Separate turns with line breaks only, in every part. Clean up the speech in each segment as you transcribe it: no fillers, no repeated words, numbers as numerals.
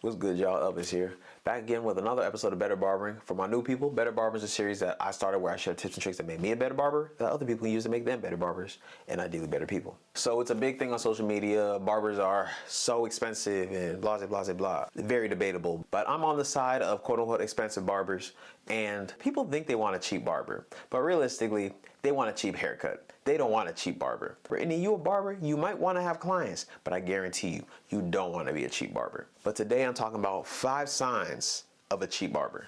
What's good, y'all? Elvis here. Back again with another episode of Better Barbering. For my new people, Better Barbering is a series that I started where I share tips and tricks that made me a better barber that other people can use to make them better barbers and ideally better people. So it's a big thing on social media. Barbers are so expensive and blah, blah, blah, blah. Very debatable. But I'm on the side of quote unquote expensive barbers, and people think they want a cheap barber. But realistically, they want a cheap haircut. They don't want a cheap barber. And you a barber, you might want to have clients, but I guarantee you, you don't want to be a cheap barber. But today I'm talking about 5 signs of a cheap barber.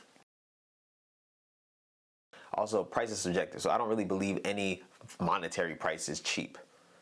Also, price is subjective, so I don't really believe any monetary price is cheap.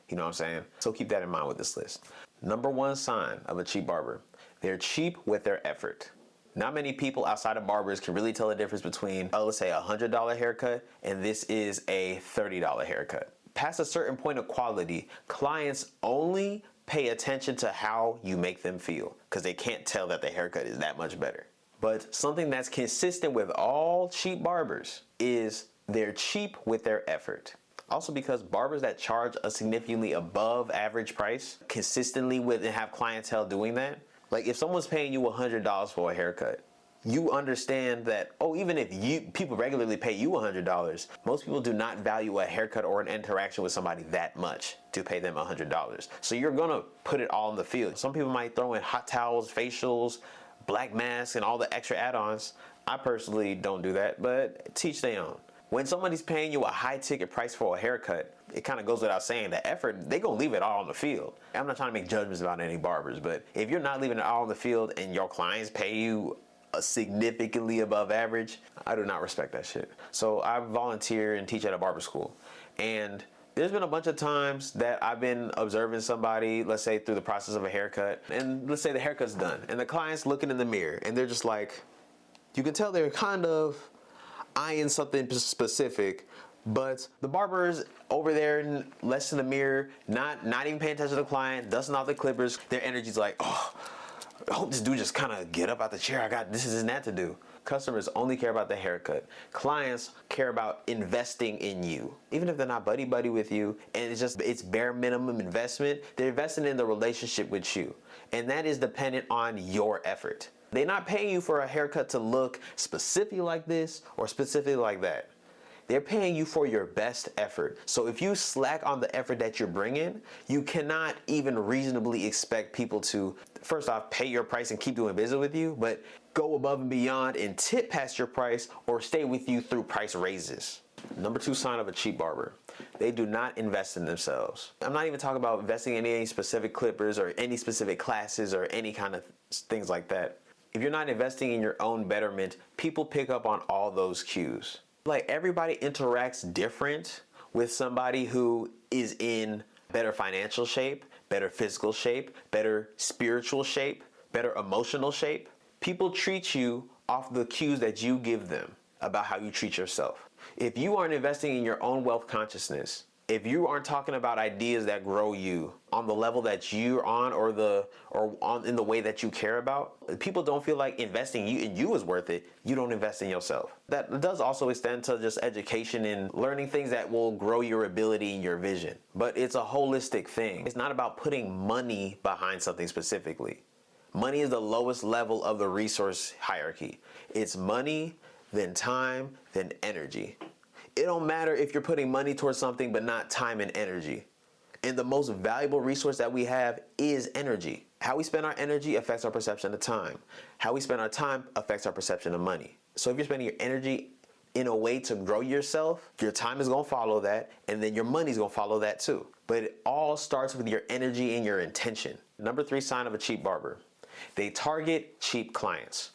You know what I'm saying? So keep that in mind with this list. Number 1 sign of a cheap barber: they're cheap with their effort. Not many people outside of barbers can really tell the difference between, let's say, a $100 haircut and this is a $30 haircut. Past a certain point of quality, clients only pay attention to how you make them feel because they can't tell that the haircut is that much better. But something that's consistent with all cheap barbers is they're cheap with their effort. Also, because barbers that charge a significantly above average price consistently with and have clientele doing that, like if someone's paying you $100 for a haircut, you understand that, even if people regularly pay you $100, most people do not value a haircut or an interaction with somebody that much to pay them $100. So you're gonna put it all in the field. Some people might throw in hot towels, facials, black masks, and all the extra add-ons. I personally don't do that, but teach their own. When somebody's paying you a high ticket price for a haircut, it kind of goes without saying, the effort, they gonna leave it all on the field. I'm not trying to make judgments about any barbers, but if you're not leaving it all on the field and your clients pay you a significantly above average, I do not respect that shit. So I volunteer and teach at a barber school. And there's been a bunch of times that I've been observing somebody, let's say through the process of a haircut, and let's say the haircut's done and the client's looking in the mirror and they're just like, you can tell they're kind of eyeing something specific, but the barber's over there less in the mirror, not even paying attention to the client, dusting off the clippers. Their energy's like, I hope this dude just kind of get up out the chair. I got this and that to do. Customers only care about the haircut. Clients care about investing in you. Even if they're not buddy with you and it's bare minimum investment, they're investing in the relationship with you. And that is dependent on your effort. They're not paying you for a haircut to look specifically like this or specifically like that. They're paying you for your best effort. So if you slack on the effort that you're bringing, you cannot even reasonably expect people to, first off, pay your price and keep doing business with you, but go above and beyond and tip past your price or stay with you through price raises. Number 2 sign of a cheap barber: they do not invest in themselves. I'm not even talking about investing in any specific clippers or any specific classes or any kind of things like that. If you're not investing in your own betterment, people pick up on all those cues. Like, everybody interacts different with somebody who is in better financial shape, better physical shape, better spiritual shape, better emotional shape. People treat you off the cues that you give them about how you treat yourself. If you aren't investing in your own wealth consciousness, if you aren't talking about ideas that grow you on the level that you're on in the way that you care about, people don't feel like investing in you is worth it. You don't invest in yourself. That does also extend to just education and learning things that will grow your ability and your vision. But it's a holistic thing. It's not about putting money behind something specifically. Money is the lowest level of the resource hierarchy. It's money, then time, then energy. It don't matter if you're putting money towards something but not time and energy. And the most valuable resource that we have is energy. How we spend our energy affects our perception of time. How we spend our time affects our perception of money. So if you're spending your energy in a way to grow yourself, your time is going to follow that, and then your money's going to follow that too. But it all starts with your energy and your intention. Number 3 sign of a cheap barber: they target cheap clients.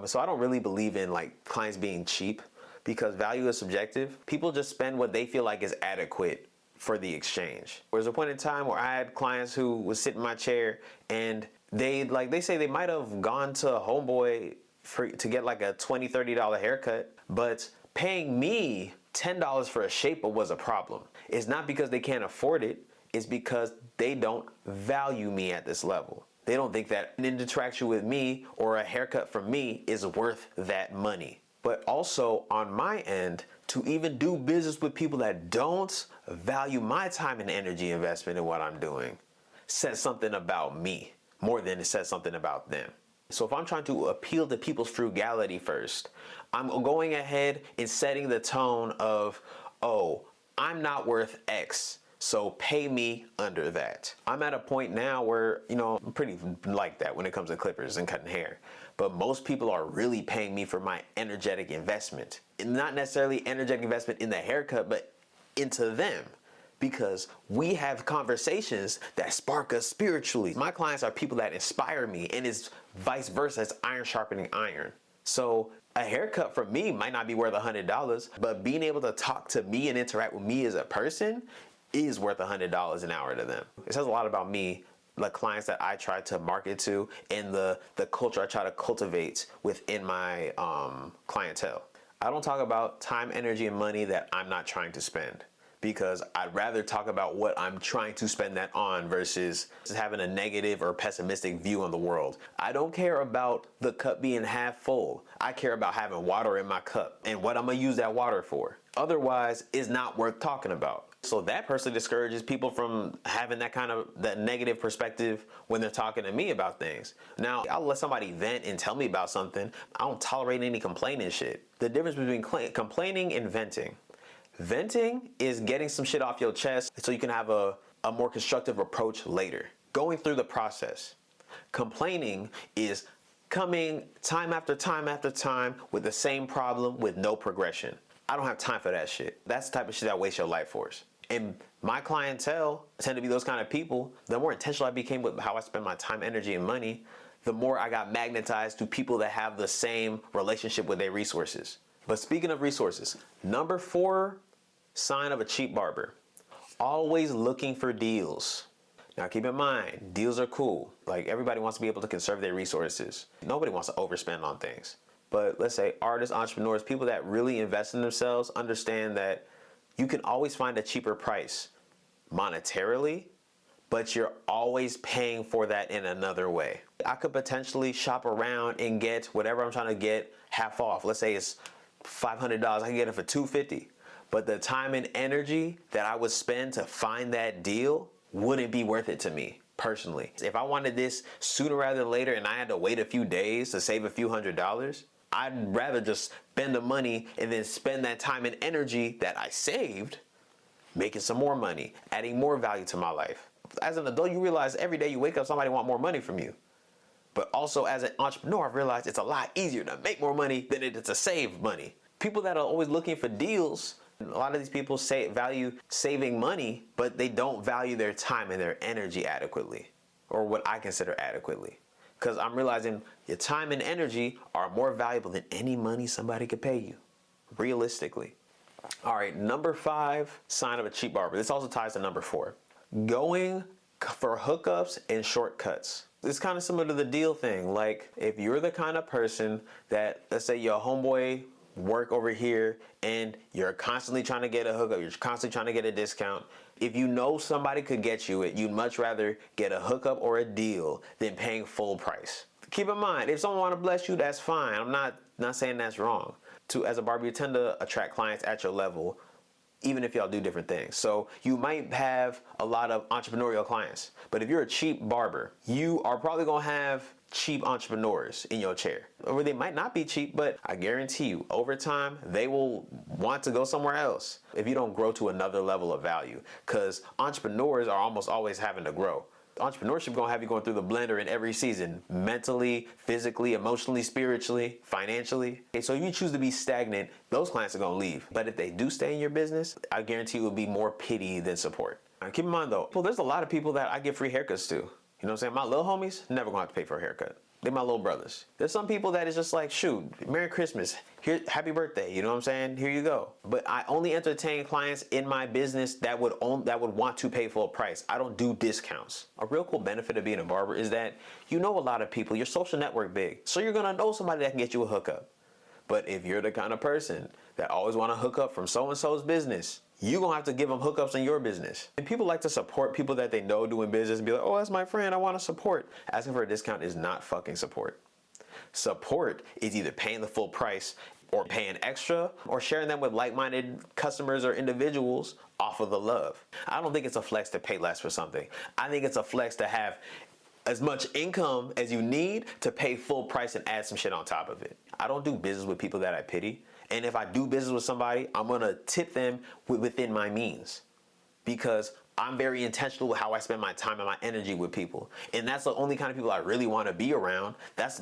So I don't really believe in like clients being cheap, because value is subjective. People just spend what they feel like is adequate for the exchange. There was a point in time where I had clients who would sit in my chair and they say they might have gone to a homeboy to get like a $20, $30 haircut, but paying me $10 for a shaper was a problem. It's not because they can't afford it. It's because they don't value me at this level. They don't think that an interaction with me or a haircut from me is worth that money. But also on my end, to even do business with people that don't value my time and energy investment in what I'm doing says something about me more than it says something about them. So if I'm trying to appeal to people's frugality first, I'm going ahead and setting the tone of, oh, I'm not worth X, so pay me under that. I'm at a point now where, I'm pretty like that when it comes to clippers and cutting hair. But most people are really paying me for my energetic investment. And not necessarily energetic investment in the haircut, but into them. Because we have conversations that spark us spiritually. My clients are people that inspire me, and it's vice versa. It's iron sharpening iron. So a haircut from me might not be worth $100, but being able to talk to me and interact with me as a person is worth $100 an hour to them. It says a lot about me, the clients that I try to market to, and the culture I try to cultivate within my clientele. I don't talk about time, energy, and money that I'm not trying to spend, because I'd rather talk about what I'm trying to spend that on versus just having a negative or pessimistic view on the world. I don't care about the cup being half full. I care about having water in my cup and what I'm gonna use that water for. Otherwise, it's not worth talking about. So that person discourages people from having that negative perspective when they're talking to me about things. Now, I'll let somebody vent and tell me about something. I don't tolerate any complaining shit. The difference between complaining and venting. Venting is getting some shit off your chest so you can have a more constructive approach later. Going through the process. Complaining is coming time after time after time with the same problem with no progression. I don't have time for that shit. That's the type of shit that wastes your life force. And my clientele tend to be those kind of people. The more intentional I became with how I spend my time, energy, and money, the more I got magnetized to people that have the same relationship with their resources. But speaking of resources, number 4 sign of a cheap barber: always looking for deals. Now keep in mind, deals are cool. Like, everybody wants to be able to conserve their resources. Nobody wants to overspend on things. But let's say artists, entrepreneurs, people that really invest in themselves understand that you can always find a cheaper price monetarily, but you're always paying for that in another way. I could potentially shop around and get whatever I'm trying to get half off. Let's say it's $500, I can get it for $250. But the time and energy that I would spend to find that deal wouldn't be worth it to me personally. If I wanted this sooner rather than later and I had to wait a few days to save a few $100s, I'd rather just spend the money and then spend that time and energy that I saved making some more money, adding more value to my life. As an adult, you realize every day you wake up, somebody want more money from you. But also as an entrepreneur, I've realized it's a lot easier to make more money than it is to save money. People that are always looking for deals, a lot of these people value saving money, but they don't value their time and their energy adequately, or what I consider adequately. Because I'm realizing your time and energy are more valuable than any money somebody could pay you, realistically. All right, number 5 sign of a cheap barber. This also ties to number 4. Going for hookups and shortcuts. It's kind of similar to the deal thing. Like, if you're the kind of person that, let's say your homeboy work over here and you're constantly trying to get a hookup, you're constantly trying to get a discount. If you know somebody could get you it, you'd much rather get a hookup or a deal than paying full price. Keep in mind, if someone want to bless you, that's fine. I'm not saying that's wrong. As a barber, you tend to attract clients at your level, even if y'all do different things. So you might have a lot of entrepreneurial clients, but if you're a cheap barber, you are probably gonna have cheap entrepreneurs in your chair. Or they might not be cheap, but I guarantee you, over time, they will want to go somewhere else if you don't grow to another level of value. Because entrepreneurs are almost always having to grow. Entrepreneurship gonna have you going through the blender in every season, mentally, physically, emotionally, spiritually, financially. Okay, so if you choose to be stagnant, those clients are gonna leave. But if they do stay in your business, I guarantee you it will be more pity than support. Now, keep in mind though, well, there's a lot of people that I give free haircuts to. You know what I'm saying? My little homies never gonna have to pay for a haircut. They're my little brothers. There's some people that is just like, shoot, Merry Christmas, here, happy birthday, you know what I'm saying? Here you go. But I only entertain clients in my business that would want to pay full price. I don't do discounts. A real cool benefit of being a barber is that you know a lot of people, your social network big. So you're gonna know somebody that can get you a hookup. But if you're the kind of person that always wanna hook up from so-and-so's business, you're gonna have to give them hookups in your business. And people like to support people that they know doing business and be like, oh, that's my friend, I wanna support. Asking for a discount is not fucking support. Support is either paying the full price or paying extra or sharing them with like-minded customers or individuals off of the love. I don't think it's a flex to pay less for something. I think it's a flex to have as much income as you need to pay full price and add some shit on top of it. I don't do business with people that I pity. And if I do business with somebody, I'm gonna tip them within my means, because I'm very intentional with how I spend my time and my energy with people. And that's the only kind of people I really want to be around. That's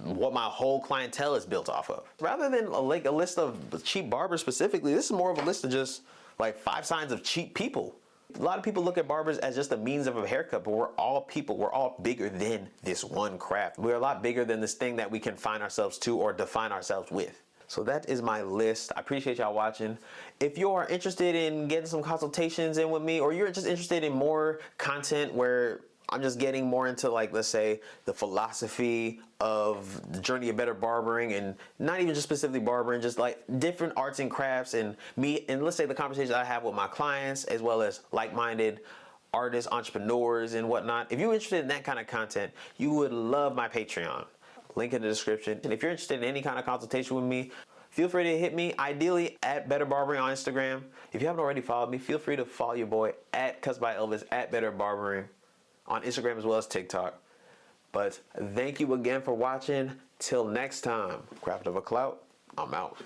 what my whole clientele is built off of. Rather than like a list of cheap barbers specifically, this is more of a list of just like 5 signs of cheap people. A lot of people look at barbers as just a means of a haircut, but we're all people. We're all bigger than this one craft. We're a lot bigger than this thing that we confine ourselves to or define ourselves with. So that is my list. I appreciate y'all watching. If you are interested in getting some consultations in with me, or you're just interested in more content where I'm just getting more into, like, let's say the philosophy of the journey of better barbering, and not even just specifically barbering, just like different arts and crafts, and me, and let's say the conversations I have with my clients, as well as like-minded artists, entrepreneurs, and whatnot. If you're interested in that kind of content, you would love my Patreon. Link in the description. And if you're interested in any kind of consultation with me, feel free to hit me, ideally at Better Barbering on Instagram. If you haven't already followed me, feel free to follow your boy at Cuts by Elvis at Better Barbering on Instagram as well as TikTok. But thank you again for watching. Till next time, Craft of a Clout, I'm out.